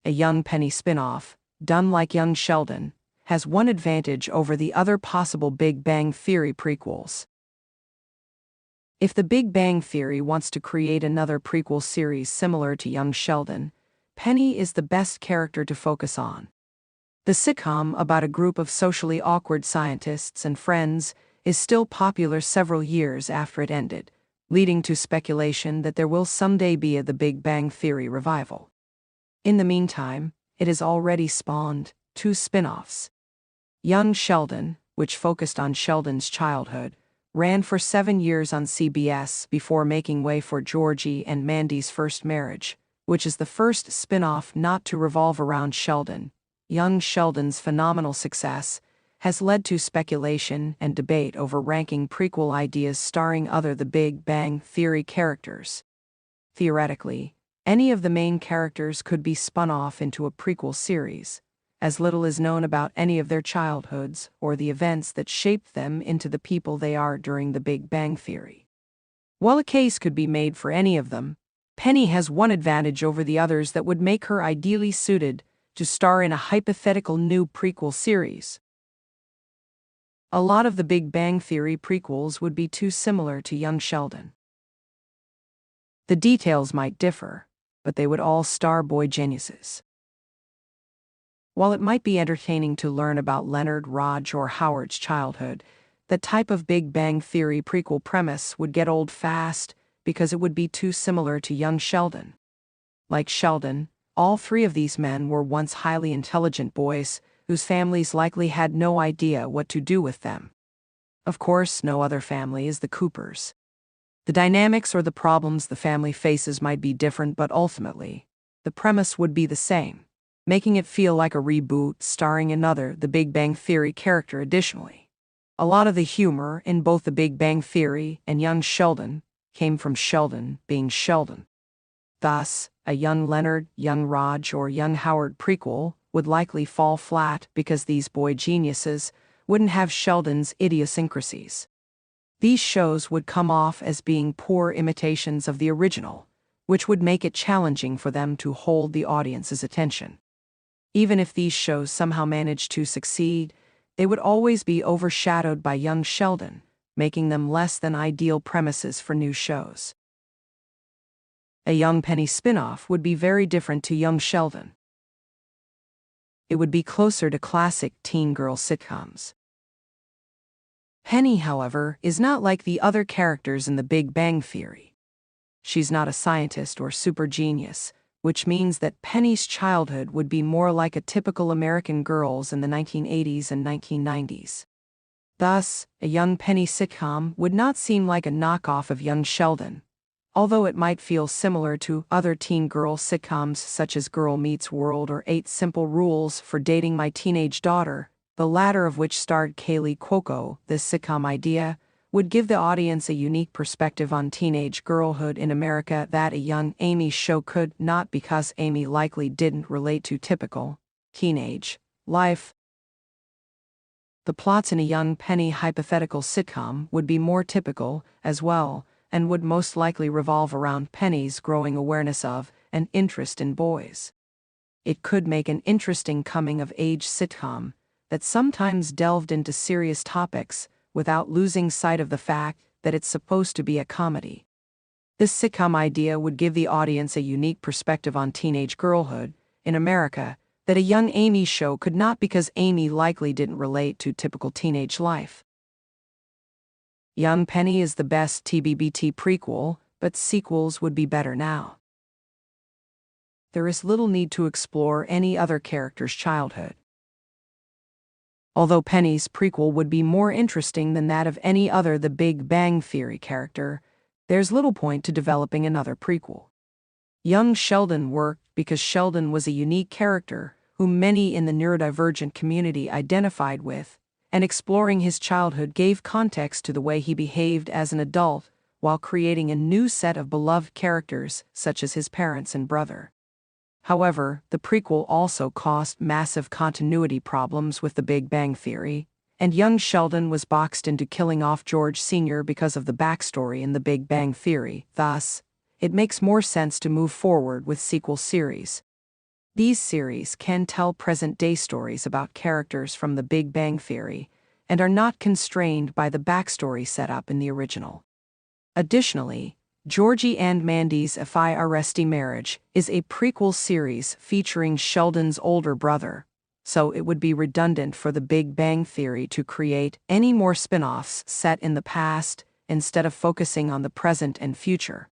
a young Penny spinoff, done like young Sheldon, has one advantage over the other possible Big Bang Theory prequels. If the Big Bang Theory wants to create another prequel series similar to young Sheldon, Penny is the best character to focus on. The sitcom about a group of socially awkward scientists and friends is still popular several years after it ended, leading to speculation that there will someday be The Big Bang Theory revival. In the meantime, it has already spawned 2 spin-offs. Young Sheldon, which focused on Sheldon's childhood, ran for 7 years on CBS before making way for Georgie and Mandy's First Marriage, which is the first spin-off not to revolve around Sheldon. Young Sheldon's phenomenal success has led to speculation and debate over ranking prequel ideas starring other The Big Bang Theory characters. Theoretically, any of the main characters could be spun off into a prequel series. As little is known about any of their childhoods or the events that shaped them into the people they are during The Big Bang Theory. While a case could be made for any of them, Penny has one advantage over the others that would make her ideally suited to star in a hypothetical new prequel series. A lot of The Big Bang Theory prequels would be too similar to young Sheldon. The details might differ, but they would all star boy geniuses. While it might be entertaining to learn about Leonard, Raj, or Howard's childhood, the type of Big Bang Theory prequel premise would get old fast because it would be too similar to young Sheldon. Like Sheldon, all 3 of these men were once highly intelligent boys whose families likely had no idea what to do with them. Of course, no other family is the Coopers. The dynamics or the problems the family faces might be different, but ultimately, the premise would be the same, making it feel like a reboot starring another The Big Bang Theory character. Additionally, a lot of the humor in both The Big Bang Theory and young Sheldon came from Sheldon being Sheldon. Thus, a young Leonard, young Raj, or young Howard prequel would likely fall flat because these boy geniuses wouldn't have Sheldon's idiosyncrasies. These shows would come off as being poor imitations of the original, which would make it challenging for them to hold the audience's attention. Even if these shows somehow managed to succeed, they would always be overshadowed by young Sheldon, making them less than ideal premises for new shows. A young Penny spinoff would be very different to young Sheldon. It would be closer to classic teen girl sitcoms. Penny, however, is not like the other characters in The Big Bang Theory. She's not a scientist or super genius, which means that Penny's childhood would be more like a typical American girl's in the 1980s and 1990s. Thus, a young Penny sitcom would not seem like a knockoff of young Sheldon, although it might feel similar to other teen girl sitcoms such as Girl Meets World or 8 Simple Rules for Dating My Teenage Daughter, the latter of which starred Kaylee Cuoco. This sitcom idea would give the audience a unique perspective on teenage girlhood in America that a young Amy show could not, because Amy likely didn't relate to typical teenage life. The plots in a young Penny hypothetical sitcom would be more typical as well, and would most likely revolve around Penny's growing awareness of and interest in boys. It could make an interesting coming-of-age sitcom that sometimes delved into serious topics without losing sight of the fact that it's supposed to be a comedy. This sitcom idea would give the audience a unique perspective on teenage girlhood in America that a young Amy show could not, because Amy likely didn't relate to typical teenage life. Young Penny is the best TBBT prequel, but sequels would be better now. There is little need to explore any other character's childhood. Although Penny's prequel would be more interesting than that of any other The Big Bang Theory character, there's little point to developing another prequel. Young Sheldon worked because Sheldon was a unique character whom many in the neurodivergent community identified with, and exploring his childhood gave context to the way he behaved as an adult, while creating a new set of beloved characters such as his parents and brother. However, the prequel also caused massive continuity problems with The Big Bang Theory, and young Sheldon was boxed into killing off George Sr. because of the backstory in The Big Bang Theory. Thus, it makes more sense to move forward with sequel series. These series can tell present-day stories about characters from The Big Bang Theory and are not constrained by the backstory set up in the original. Additionally, Georgie and Mandy's If I Arrest Marriage is a prequel series featuring Sheldon's older brother, so it would be redundant for The Big Bang Theory to create any more spin-offs set in the past instead of focusing on the present and future.